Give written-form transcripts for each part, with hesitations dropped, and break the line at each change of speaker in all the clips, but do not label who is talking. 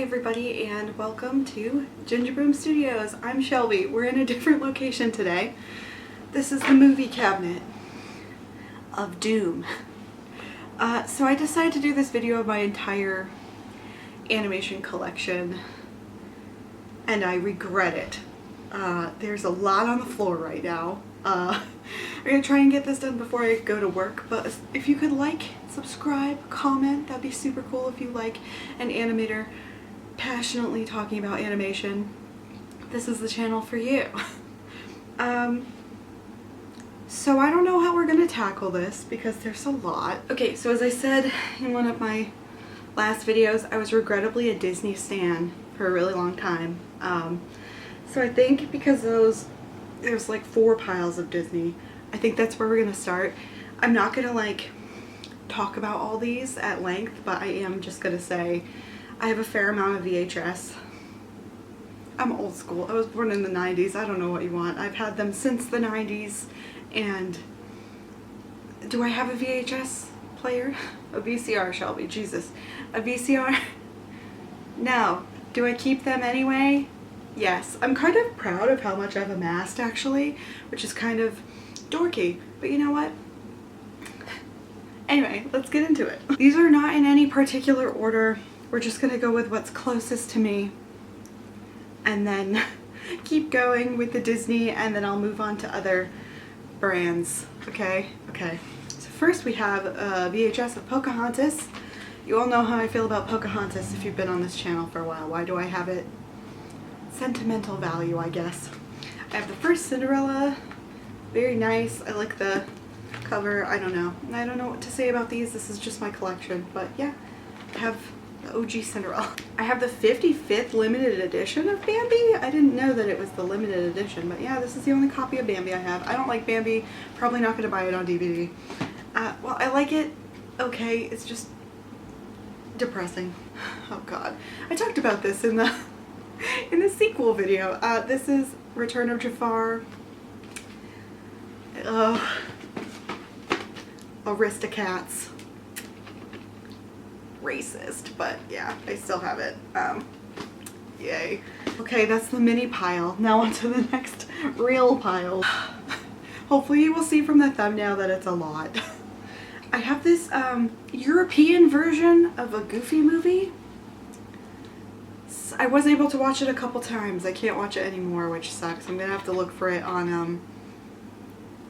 everybody and welcome to Ginger Broom Studios. I'm Shelby. We're in a different location today. This is the movie cabinet of doom. So I decided to do this video of my entire animation collection and I regret it. There's a lot on the floor right now. I'm gonna try and get this done before I go to work, but if you could like, subscribe, comment, that'd be super cool if you like an animator passionately talking about animation. This is the channel for you. So I don't know how we're gonna tackle this because there's a lot. Okay, so as I said in one of my last videos, I was regrettably a Disney stan for a really long time. So I think because there's like 4 piles of Disney, I think that's where we're gonna start. I'm not gonna like talk about all these at length, but I am just gonna say I have a fair amount of VHS. I'm old school. I was born in the 90s. I don't know what you want. I've had them since the 90s. And do I have a VHS player? A VCR, Shelby. Jesus. A VCR? No. Do I keep them anyway? Yes. I'm kind of proud of how much I've amassed actually, which is kind of dorky. But you know what? Anyway, let's get into it. These are not in any particular order. We're just gonna go with what's closest to me and then keep going with the Disney, and then I'll move on to other brands. Okay? Okay. So first we have a VHS of Pocahontas. You all know how I feel about Pocahontas if you've been on this channel for a while. Why do I have it? Sentimental value, I guess. I have the first Cinderella. Very nice. I like the cover. I don't know what to say about these. This is just my collection, but yeah, I have the OG Cinderella. I have the 55th limited edition of Bambi. I didn't know that it was the limited edition, but yeah, this is the only copy of Bambi I have. I don't like Bambi. Probably not going to buy it on DVD. Well, I like it. Okay, it's just depressing. Oh god. I talked about this in the sequel video. This is Return of Jafar. Aristocats. Racist, but yeah, I still have it. Yay. Okay, that's the mini pile. Now onto the next real pile. Hopefully you will see from the thumbnail that it's a lot. I have this European version of a Goofy movie. I was able to watch it a couple times. I can't watch it anymore, which sucks. I'm gonna have to look for it on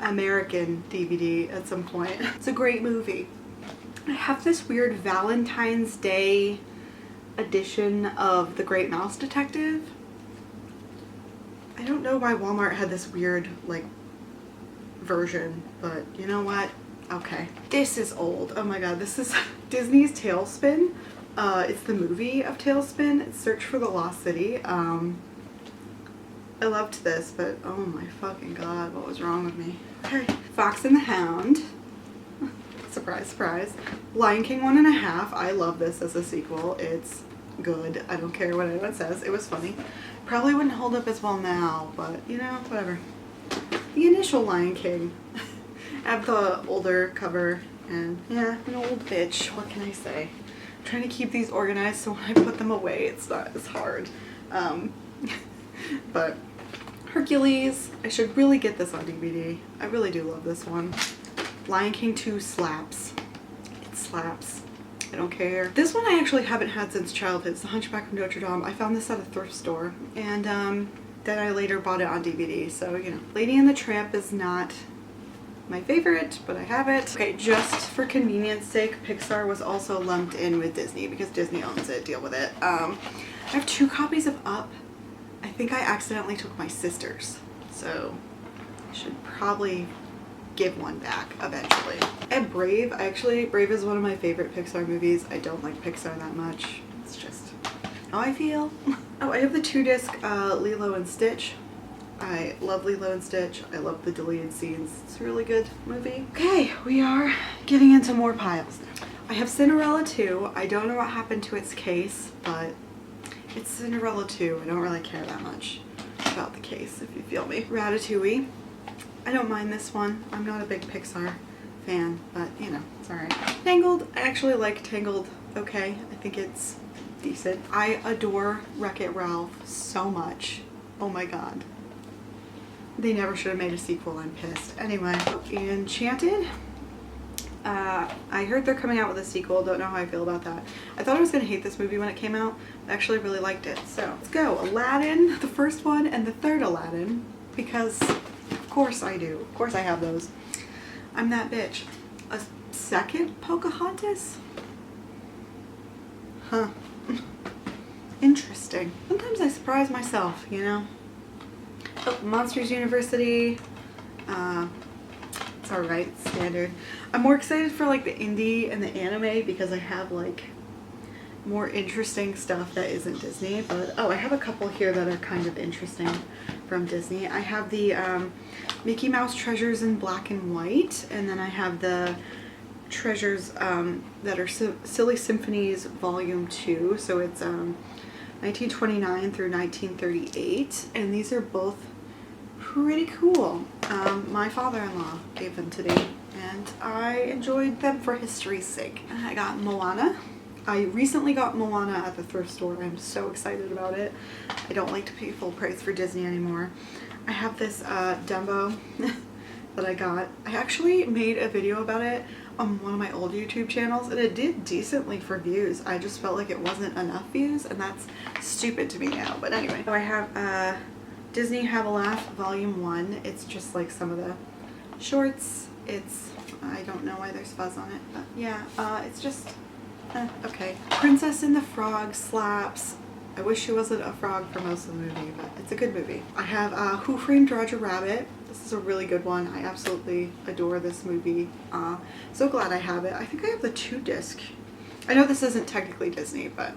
American DVD at some point. It's a great movie. I have this weird Valentine's Day edition of The Great Mouse Detective. I don't know why Walmart had this weird like version, but you know what? Okay. This is old. Oh my god, this is Disney's Tailspin. It's the movie of Tailspin. It's Search for the Lost City. I loved this, but oh my fucking god, what was wrong with me? Okay. Fox and the Hound. Surprise, surprise. Lion King 1.5. I love this as a sequel. It's good. I don't care what anyone says. It was funny. Probably wouldn't hold up as well now, but you know, whatever. The initial Lion King. I have the older cover, and yeah, an old bitch. What can I say? I'm trying to keep these organized so when I put them away, it's not as hard. But Hercules, I should really get this on DVD. I really do love this one. Lion King 2 slaps. It slaps. I don't care. This one I actually haven't had since childhood. It's The Hunchback of Notre Dame. I found this at a thrift store, and then I later bought it on DVD. So, you know, Lady and the Tramp is not my favorite, but I have it. Okay, just for convenience sake, Pixar was also lumped in with Disney because Disney owns it. Deal with it. I have 2 copies of Up. I think I accidentally took my sister's, so I should probably give one back eventually. I have Brave. Brave is one of my favorite Pixar movies. I don't like Pixar that much. It's just how I feel. Oh, I have the 2-disc Lilo and Stitch. I love Lilo and Stitch. I love the deleted scenes. It's a really good movie. Okay, we are getting into more piles now. I have Cinderella 2. I don't know what happened to its case, but it's Cinderella 2. I don't really care that much about the case, if you feel me. Ratatouille. I don't mind this one. I'm not a big Pixar fan, but you know, it's alright. Tangled. I actually like Tangled okay. I think it's decent. I adore Wreck-It Ralph so much. Oh my god. They never should have made a sequel. I'm pissed. Anyway, Enchanted. I heard they're coming out with a sequel. Don't know how I feel about that. I thought I was going to hate this movie when it came out. I actually really liked it. So let's go. Aladdin, the first one, and the third Aladdin. Because of course I do. Of course I have those. I'm that bitch. A second Pocahontas? Huh. Interesting. Sometimes I surprise myself, you know? Oh, Monsters University. It's alright, standard. I'm more excited for like the indie and the anime because I have like more interesting stuff that isn't Disney. But oh, I have a couple here that are kind of interesting from Disney. I have the Mickey Mouse Treasures in black and white, and then I have the Treasures that are Silly Symphonies Volume 2. So it's 1929 through 1938, and these are both pretty cool. My father-in-law gave them to me, and I enjoyed them for history's sake. And I got Moana. I recently got Moana at the thrift store. I'm so excited about it. I don't like to pay full price for Disney anymore. I have this Dumbo that I got. I actually made a video about it on one of my old YouTube channels, and it did decently for views. I just felt like it wasn't enough views, and that's stupid to me now. But anyway, so I have Disney Have a Laugh Volume 1. It's just like some of the shorts. It's, I don't know why there's fuzz on it, but yeah, it's just, okay. Princess and the Frog slaps. I wish she wasn't a frog for most of the movie, but it's a good movie. I have Who Framed Roger Rabbit. This is a really good one. I absolutely adore this movie. So glad I have it. I think I have the 2-disc. I know this isn't technically Disney, but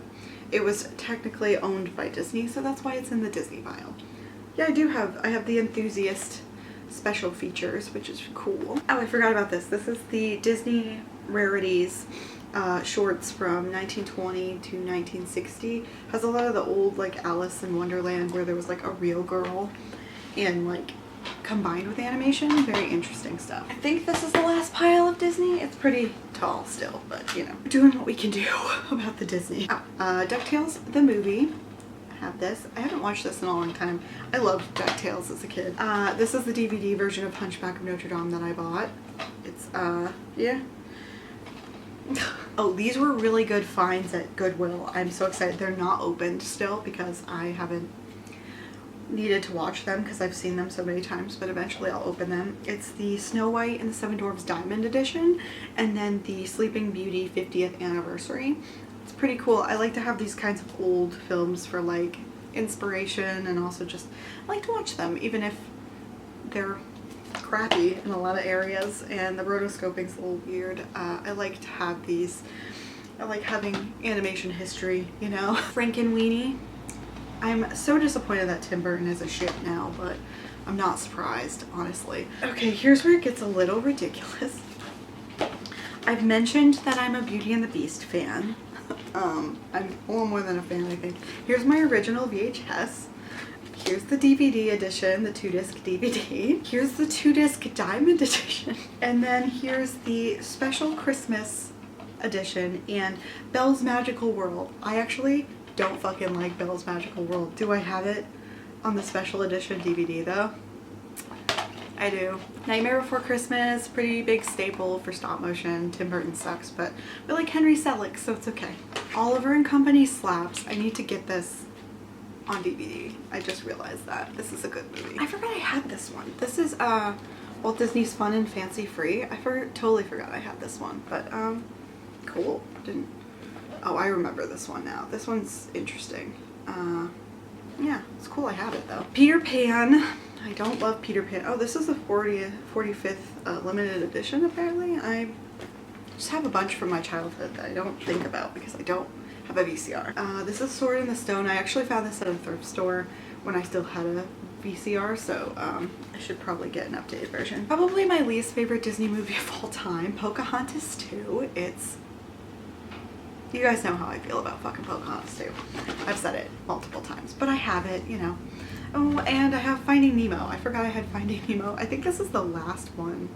it was technically owned by Disney, so that's why it's in the Disney pile. Yeah, I have the Enthusiast special features, which is cool. Oh, I forgot about this. This is the Disney Rarities shorts from 1920 to 1960. Has a lot of the old like Alice in Wonderland where there was like a real girl and like combined with animation. Very interesting stuff. I think this is the last pile of Disney. It's pretty tall still, but you know, doing what we can do about the Disney. DuckTales the movie. I have this. I haven't watched this in a long time. I loved DuckTales as a kid. This is the DVD version of Hunchback of Notre Dame that I bought. It's yeah. Oh, these were really good finds at Goodwill. I'm so excited. They're not opened still because I haven't needed to watch them because I've seen them so many times, but eventually I'll open them. It's the Snow White and the Seven Dwarfs Diamond Edition, and then the Sleeping Beauty 50th Anniversary. It's pretty cool. I like to have these kinds of old films for like inspiration, and also just I like to watch them even if they're crappy in a lot of areas and the rotoscoping's a little weird. I like to have these. I like having animation history, you know. Frankenweenie. I'm so disappointed that Tim Burton is a shit now, but I'm not surprised, honestly. Okay, here's where it gets a little ridiculous. I've mentioned that I'm a Beauty and the Beast fan. I'm a little more than a fan, I think. Here's my original VHS. Here's the DVD edition, the 2-disc DVD. Here's the 2-disc Diamond edition. And then here's the special Christmas edition and Belle's Magical World. I actually don't fucking like Belle's Magical World. Do I have it on the special edition DVD though? I do. Nightmare Before Christmas, pretty big staple for stop motion. Tim Burton sucks, but I like Henry Selick, so it's okay. Oliver and Company slaps. I need to get this on DVD. I just realized that. This is a good movie. I forgot I had this one. This is Walt Disney's Fun and Fancy Free. I totally forgot I had this one, but cool. Oh, I remember this one now. This one's interesting. Yeah, it's cool I have it though. Peter Pan. I don't love Peter Pan. Oh, this is the 45th limited edition apparently. I just have a bunch from my childhood that I don't think about because I don't have a VCR. This is Sword in the Stone. I actually found this at a thrift store when I still had a VCR, so I should probably get an updated version. Probably my least favorite Disney movie of all time, Pocahontas 2. You guys know how I feel about fucking Pocahontas 2. I've said it multiple times, but I have it, you know. Oh, and I have Finding Nemo. I forgot I had Finding Nemo. I think this is the last one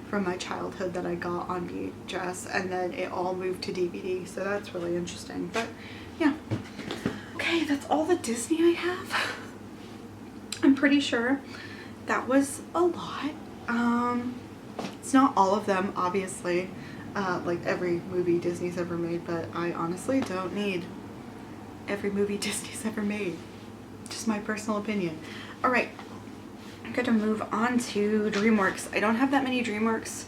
from my childhood that I got on VHS, and then it all moved to DVD, so that's really interesting. But yeah, Okay, that's all the Disney I have. I'm pretty sure that was a lot. It's not all of them, obviously, like every movie Disney's ever made, but I honestly don't need every movie Disney's ever made. Just my personal opinion. All right, I'm gonna move on to DreamWorks. I don't have that many DreamWorks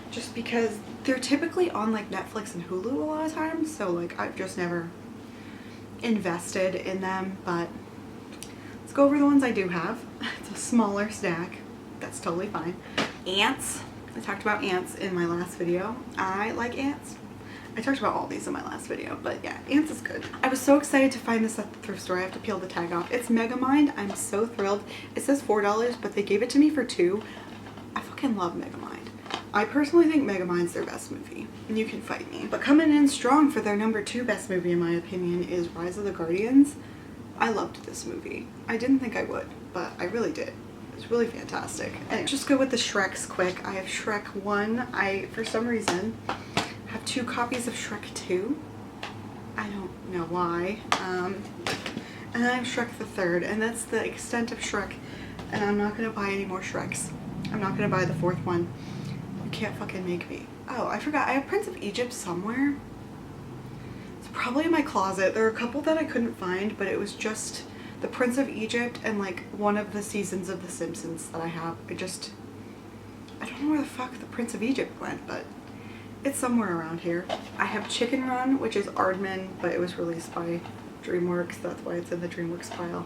just because they're typically on like Netflix and Hulu a lot of times, so like I've just never invested in them, but let's go over the ones I do have. It's a smaller stack. That's totally fine. Ants. I talked about Ants in my last video. I like Ants. I talked about all these in my last video, but yeah, Ants is good. I was so excited to find this at the thrift store. I have to peel the tag off. It's Megamind. I'm so thrilled. It says $4, but they gave it to me for $2. I fucking love Megamind. I personally think Megamind's their best movie, and you can fight me. But coming in strong for their #2 best movie in my opinion is Rise of the Guardians. I loved this movie. I didn't think I would, but I really did. It's really fantastic. And just go with the Shreks quick. I have Shrek 1. I, for some reason, have 2 copies of Shrek 2. I don't know why. And I have Shrek the 3rd, and that's the extent of Shrek. And I'm not gonna buy any more Shreks. I'm not gonna buy the 4th one. You can't fucking make me. Oh, I forgot. I have Prince of Egypt somewhere. It's probably in my closet. There are a couple that I couldn't find, but it was just the Prince of Egypt and like one of the seasons of The Simpsons that I have. I don't know where the fuck the Prince of Egypt went, but it's somewhere around here. I have Chicken Run, which is Aardman, but it was released by DreamWorks. That's why it's in the DreamWorks pile.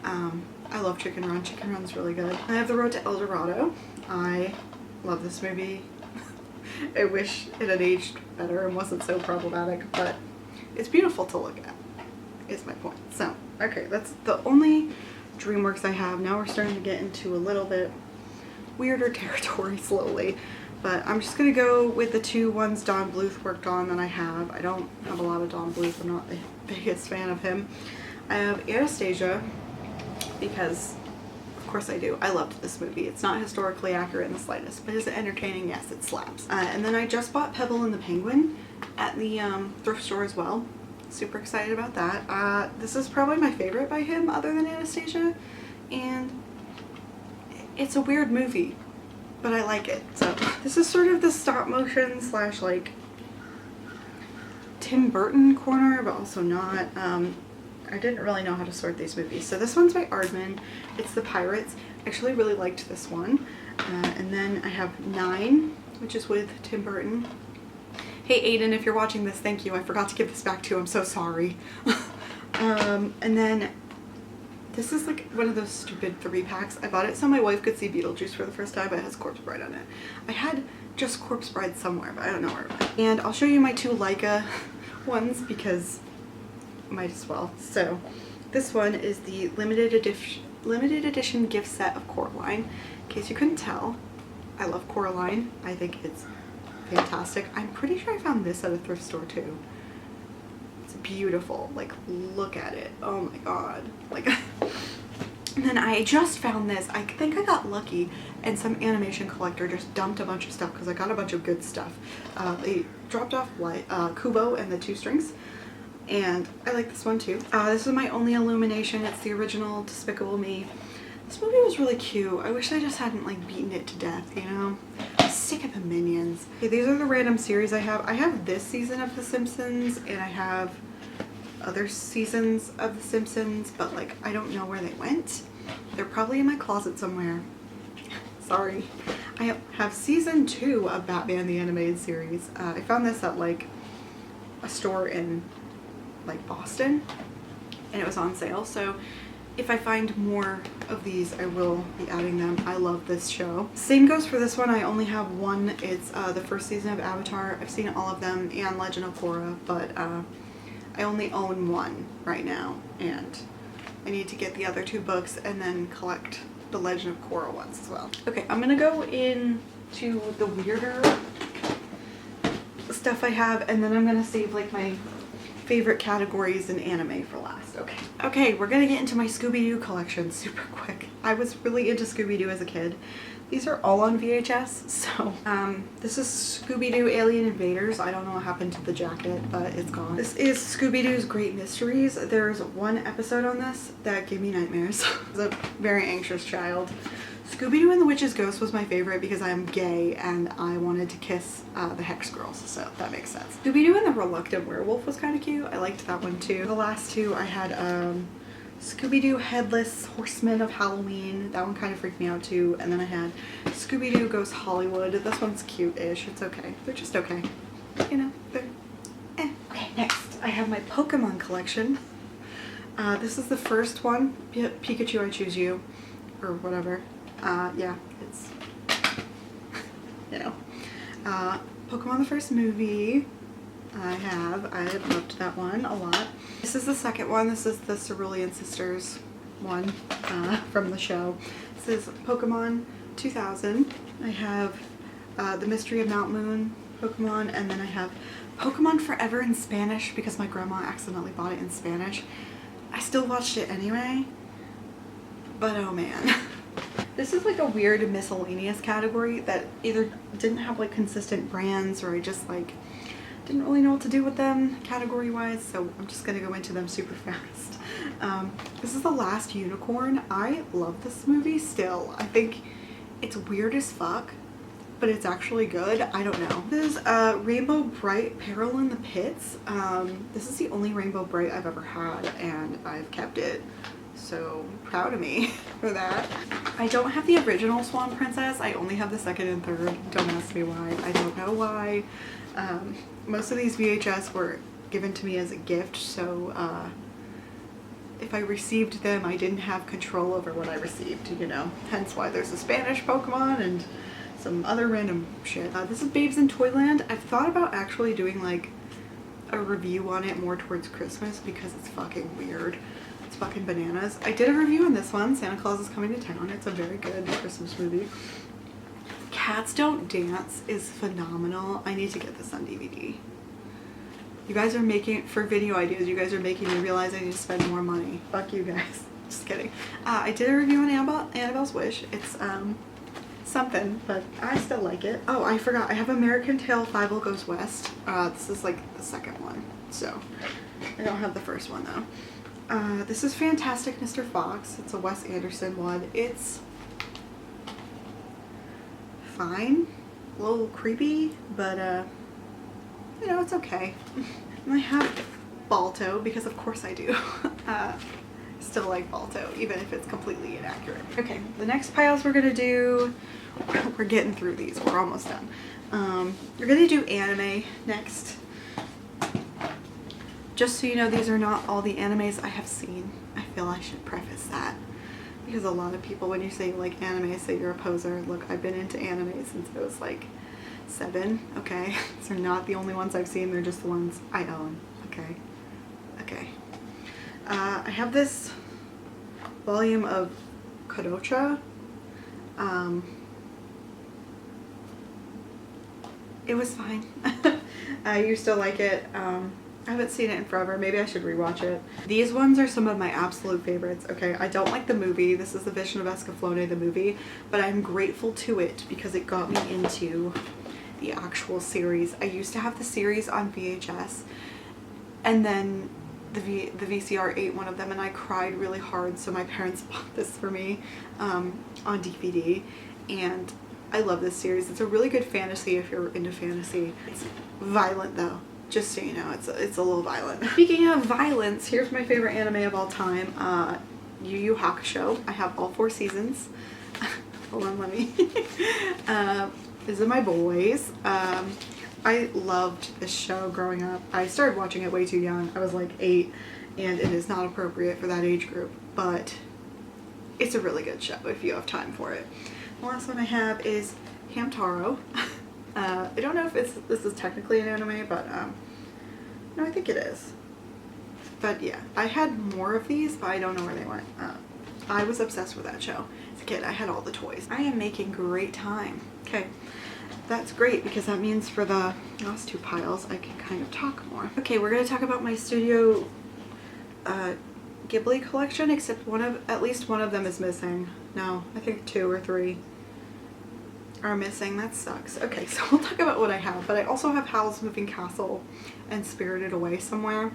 I love Chicken Run. Chicken Run's really good. I have The Road to El Dorado. I love this movie. I wish it had aged better and wasn't so problematic, but it's beautiful to look at, is my point. So, okay, that's the only DreamWorks I have. Now we're starting to get into a little bit weirder territory slowly, but I'm just gonna go with the 2 ones Don Bluth worked on that I have. I don't have a lot of Don Bluth. I'm not the biggest fan of him. I have Anastasia because of course I do. I loved this movie. It's not historically accurate in the slightest, but is it entertaining? Yes, it slaps. And then I just bought Pebble and the Penguin at the thrift store as well. Super excited about that. This is probably my favorite by him other than Anastasia, and it's a weird movie, but I like it. So this is sort of the stop motion slash like Tim Burton corner, but also not. I didn't really know how to sort these movies. So this one's by Aardman. It's The Pirates. I actually really liked this one. And then I have 9, which is with Tim Burton. Hey Aiden, if you're watching this, thank you. I forgot to give this back to you. I'm so sorry. And then this is like one of those stupid 3-packs. I bought it so my wife could see Beetlejuice for the first time, but it has Corpse Bride on it. I had just Corpse Bride somewhere, but I don't know where it went. And I'll show you my 2 Leica ones because might as well. So this one is the limited edition gift set of Coraline. In case you couldn't tell, I love Coraline. I think it's fantastic. I'm pretty sure I found this at a thrift store too. It's beautiful. Like, look at it. Oh my god. Like, and then I just found this. I think I got lucky and some animation collector just dumped a bunch of stuff because I got a bunch of good stuff. They dropped off Kubo and the 2 strings. And I like this one too. This is my only Illumination. It's the original Despicable Me. This movie was really cute. I wish I just hadn't like beaten it to death, you know? I'm sick of the Minions. Okay, these are the random series I have. I have this season of The Simpsons and I have other seasons of The Simpsons, but like I don't know where they went. They're probably in my closet somewhere. Sorry. I have season 2 of Batman the Animated Series. I found this at like a store in like Boston and it was on sale, so if I find more of these I will be adding them. I love this show. Same goes for this one. I only have 1. It's the first season of Avatar. I've seen all of them and Legend of Korra, but I only own 1 right now and I need to get the other 2 books and then collect the Legend of Korra ones as well. Okay, I'm gonna go into the weirder stuff I have and then I'm gonna save like my favorite categories in anime for last. Okay, we're gonna get into my Scooby-Doo collection super quick. I was really into Scooby-Doo as a kid. These are all on VHS, so this is Scooby-Doo Alien Invaders. I don't know what happened to the jacket, but it's gone. This is Scooby-Doo's Great Mysteries. There's one episode on this that gave me nightmares. I was a very anxious child. Scooby-Doo and the Witch's Ghost was my favorite because I am gay and I wanted to kiss the Hex Girls, so that makes sense. Scooby-Doo and the Reluctant Werewolf was kind of cute. I liked that one too. The last two I had Scooby-Doo Headless Horseman of Halloween. That one kind of freaked me out too. And then I had Scooby-Doo Goes Hollywood. This one's cute-ish. It's okay. They're just okay. You know, they're eh. Okay, next I have my Pokemon collection. This is the first one, Pikachu I Choose You, or whatever. Yeah, it's, you know. Pokemon the first movie. I loved that one a lot. This is the second one. This is the Cerulean Sisters one from the show. This is Pokemon 2000. I have the Mystery of Mount Moon Pokemon, and then I have Pokemon Forever in Spanish because my grandma accidentally bought it in Spanish. I still watched it anyway, but oh man. This is like a weird miscellaneous category that either didn't have like consistent brands or I just like didn't really know what to do with them category wise, so I'm just gonna go into them super fast. This is The Last Unicorn. I love this movie still. I think it's weird as fuck, but it's actually good. I don't know. This is Rainbow Bright Peril in the Pits. This is the only Rainbow Bright I've ever had and I've kept it. So proud of me for that. I don't have the original Swan Princess. I only have the second and third. Don't ask me why. I don't know why. Most of these VHS were given to me as a gift, so if I received them, I didn't have control over what I received, you know. Hence why there's a Spanish Pokemon and some other random shit. This is Babes in Toyland. I've thought about actually doing like a review on it more towards Christmas because it's fucking weird. It's fucking bananas. I did a review on this one, Santa Claus is Coming to Town. It's a very good Christmas movie. Cats Don't Dance is phenomenal. I need to get this on DVD. You guys are making, for video ideas, you guys are making me realize I need to spend more money. Fuck you guys. Just kidding. I did a review on Annabelle's Wish. It's something, but I still like it. Oh, I forgot. I have American Tail 5 Goes West. This is like the second one, so I don't have the first one though. This is Fantastic Mr. Fox. It's a Wes Anderson one. It's fine. A little creepy, but you know, it's okay. And I have Balto because of course I do. Still like Balto, even if it's completely inaccurate. Okay, the next piles we're gonna do, we're getting through these. We're almost done. We're gonna do anime next. Just so you know, these are not all the animes I have seen. I feel I should preface that. Because a lot of people, when you say like anime, say you're a poser. Look, I've been into anime since I was like 7, okay? These are not the only ones I've seen, they're just the ones I own, okay? Okay. I have this volume of Kodocha. It was fine. I used to like it. I haven't seen it in forever. Maybe I should rewatch it. These ones are some of my absolute favorites. Okay, I don't like the movie. This is The Vision of Escaflowne, the movie, but I'm grateful to it because it got me into the actual series. I used to have the series on VHS, and then the VCR ate one of them, and I cried really hard, so my parents bought this for me on DVD, and I love this series. It's a really good fantasy if you're into fantasy. It's violent though. Just so you know, it's a little violent. Speaking of violence, here's my favorite anime of all time, Yu Yu Hakusho. I have all 4 seasons. Hold on, let me. These are my boys. I loved this show growing up. I started watching it way too young. I was like 8, and it is not appropriate for that age group, but it's a really good show if you have time for it. The last one I have is Hamtaro. I don't know if this is technically an anime, but no, I think it is. But yeah, I had more of these, but I don't know where they went. I was obsessed with that show. As a kid, I had all the toys. I am making great time. Okay, that's great because that means for the last 2 piles, I can kind of talk more. Okay, we're gonna talk about my Studio Ghibli collection, except at least one of them is missing. No, I think 2 or 3. are missing. That sucks. Okay, so we'll talk about what I have, but I also have Howl's Moving Castle and Spirited Away somewhere.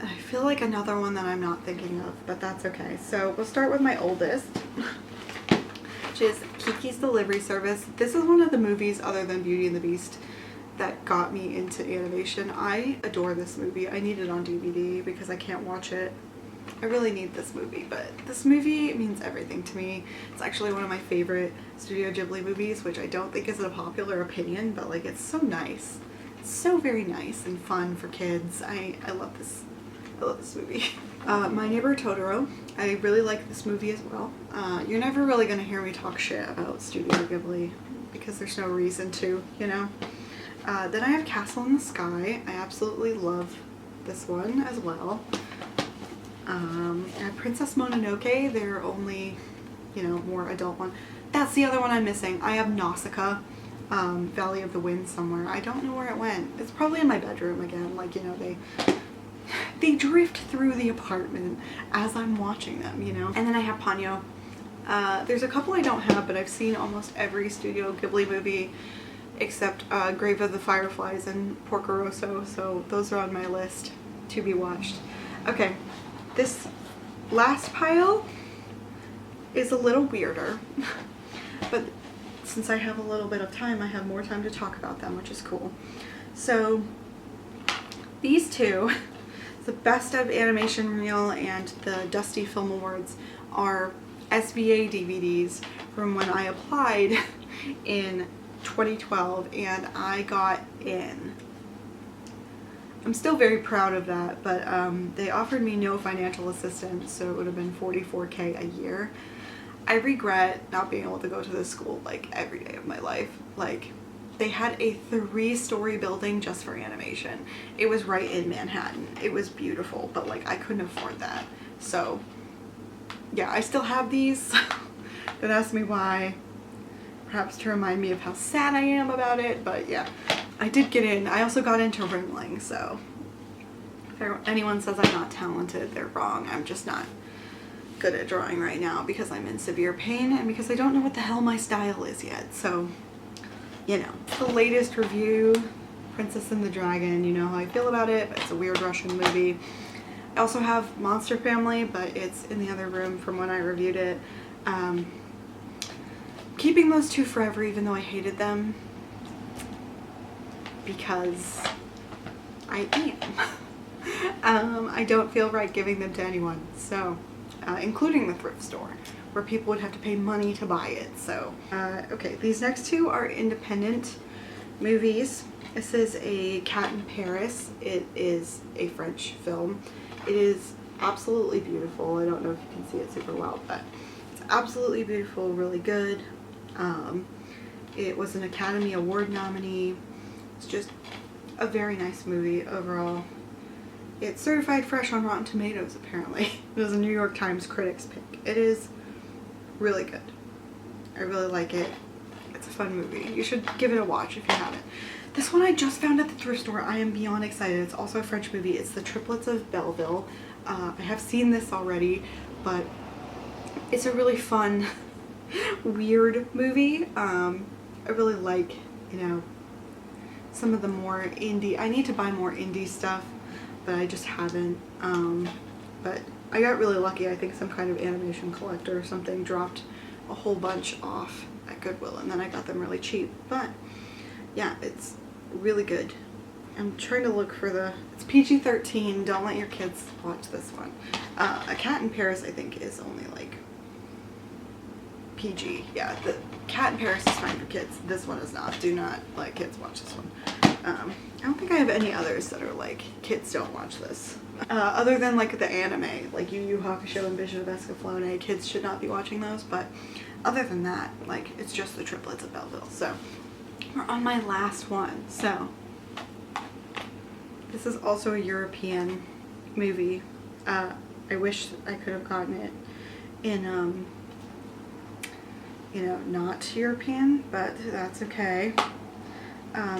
I feel like another one that I'm not thinking of, but that's okay. So we'll start with my oldest, which is Kiki's Delivery Service. This is one of the movies other than Beauty and the Beast that got me into animation. I adore this movie. I need it on DVD because I can't watch it. I really need this movie, but this movie means everything to me. It's actually one of my favorite Studio Ghibli movies, which I don't think is a popular opinion, but like, it's so nice. It's so very nice and fun for kids. I love this. I love this movie. My Neighbor Totoro. I really like this movie as well. You're never really gonna hear me talk shit about Studio Ghibli because there's no reason to, you know. Then I have Castle in the Sky. I absolutely love this one as well. Princess Mononoke, their only, you know, more adult one. That's the other one I'm missing. I have Nausicaa, Valley of the Wind somewhere. I don't know where it went. It's probably in my bedroom again. Like, you know, they drift through the apartment as I'm watching them, you know. And then I have Ponyo. There's a couple I don't have, but I've seen almost every Studio Ghibli movie except Grave of the Fireflies and Porco Rosso, so those are on my list to be watched. Okay, this last pile is a little weirder, but since I have a little bit of time, I have more time to talk about them, which is cool. So these two, the Best of Animation Reel and the Dusty Film Awards, are SVA DVDs from when I applied in 2012 and I got in. I'm still very proud of that, but they offered me no financial assistance, so it would have been $44K a year. I regret not being able to go to this school like every day of my life. Like, they had a 3-story building just for animation. It was right in Manhattan. It was beautiful, but like, I couldn't afford that. So yeah, I still have these. Don't ask me why. Perhaps to remind me of how sad I am about it, but yeah, I did get in. I also got into Rimling, so if anyone says I'm not talented, they're wrong. I'm just not good at drawing right now because I'm in severe pain and because I don't know what the hell my style is yet. So, you know, the latest review, Princess and the Dragon, you know how I feel about it, but it's a weird Russian movie. I also have Monster Family, but it's in the other room from when I reviewed it. Keeping those two forever, even though I hated them, because I am. I don't feel right giving them to anyone, so including the thrift store where people would have to pay money to buy it. So okay, these next two are independent movies. This is A Cat in Paris. It is a French film. It is absolutely beautiful. I don't know if you can see it super well, but it's absolutely beautiful, really good. It was an Academy Award nominee. It's just a very nice movie overall. It's certified fresh on Rotten Tomatoes, apparently. It was a New York Times critics pick. It is really good. I really like it. It's a fun movie. You should give it a watch if you haven't. This one I just found at the thrift store. I am beyond excited. It's also a French movie. It's The Triplets of Belleville. I have seen this already, but it's a really fun, weird movie. I really like, you know, some of the more indie. I need to buy more indie stuff, but I just haven't. But I got really lucky. I think some kind of animation collector or something dropped a whole bunch off at Goodwill, and then I got them really cheap. But yeah, it's really good. I'm trying to look for it's PG-13. Don't let your kids watch this one. A Cat in Paris, I think, is only like PG. Yeah, the Cat in Paris is fine for kids. This one is not. Do not let kids watch this one. I don't think I have any others that are like, kids don't watch this. Other than like the anime, like Yu Yu Hakusho and Vision of Escaflowne, kids should not be watching those, but other than that, like, it's just The Triplets of Belleville. So we're on my last one. So this is also a European movie. I wish I could have gotten it in, you know, not European, but that's okay.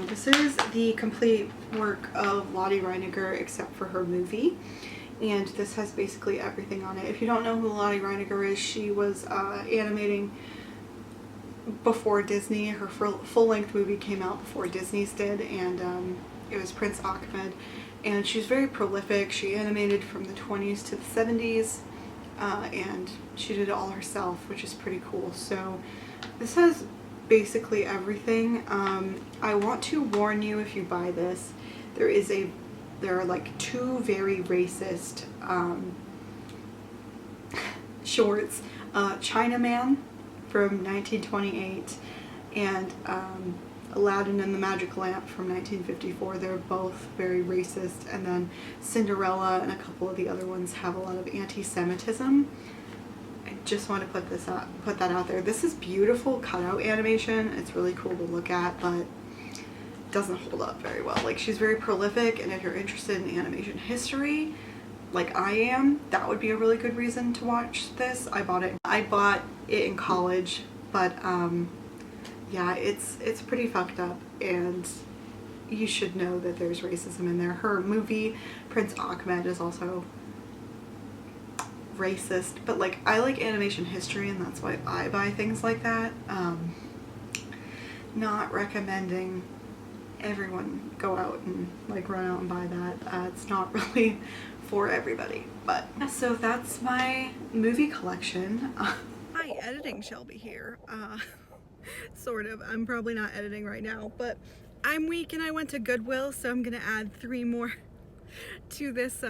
This is the complete work of Lottie Reiniger except for her movie, and this has basically everything on it. If you don't know who Lottie Reiniger is, she was animating before Disney. Her full-length movie came out before Disney's did, and it was Prince Ahmed. And she's very prolific. She animated from the 20s to the 70s, and she did it all herself, which is pretty cool. So this has basically everything. I want to warn you, if you buy this, there are like 2 very racist shorts. Chinaman from 1928 and Aladdin and the Magic Lamp from 1954. They're both very racist, and then Cinderella and a couple of the other ones have a lot of anti-Semitism. I just want to put that out there. This is beautiful cutout animation. It's really cool to look at, but it doesn't hold up very well. Like, she's very prolific, and if you're interested in animation history like I am, that would be a really good reason to watch this. I bought it in college, but yeah, it's pretty fucked up, and you should know that there's racism in there. Her movie Prince Ahmed is also racist, but like, I like animation history, and that's why I buy things like that. Not recommending everyone go out and like run out and buy that. It's not really for everybody. But so that's my movie collection. Hi, editing Shelby here. Sort of. I'm probably not editing right now, but I'm weak and I went to Goodwill, so I'm gonna add 3 more to this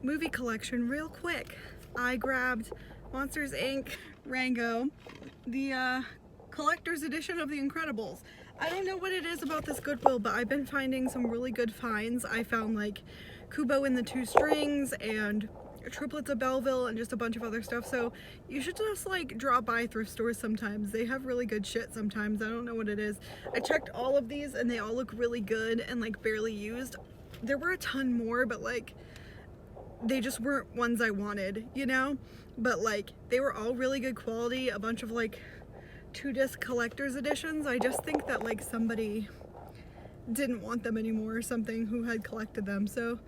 movie collection real quick. I grabbed Monsters Inc. Rango, the collector's edition of The Incredibles. I don't know what it is about this Goodwill, but I've been finding some really good finds. I found like Kubo and the Two Strings and Triplets of Belleville and just a bunch of other stuff. So you should just like drop by thrift stores sometimes. They have really good shit sometimes. I don't know what it is. I checked all of these and they all look really good and like barely used. There were a ton more, but like they just weren't ones I wanted, you know? But like they were all really good quality. A bunch of like 2-disc collector's editions. I just think that like somebody didn't want them anymore or something who had collected them. So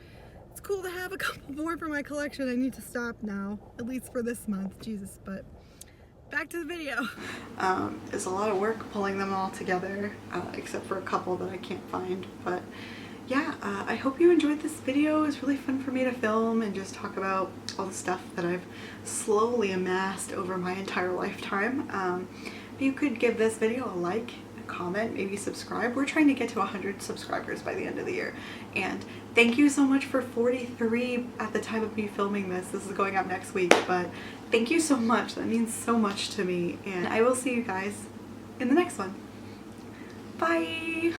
it's cool to have a couple more for my collection. I need to stop now, at least for this month. Jesus, but back to the video. It's a lot of work pulling them all together, except for a couple that I can't find. But yeah, I hope you enjoyed this video. It was really fun for me to film and just talk about all the stuff that I've slowly amassed over my entire lifetime. If you could give this video a like, a comment, maybe subscribe. We're trying to get to 100 subscribers by the end of the year. And thank you so much for 43 at the time of me filming this. This is going up next week, but thank you so much. That means so much to me. And I will see you guys in the next one. Bye!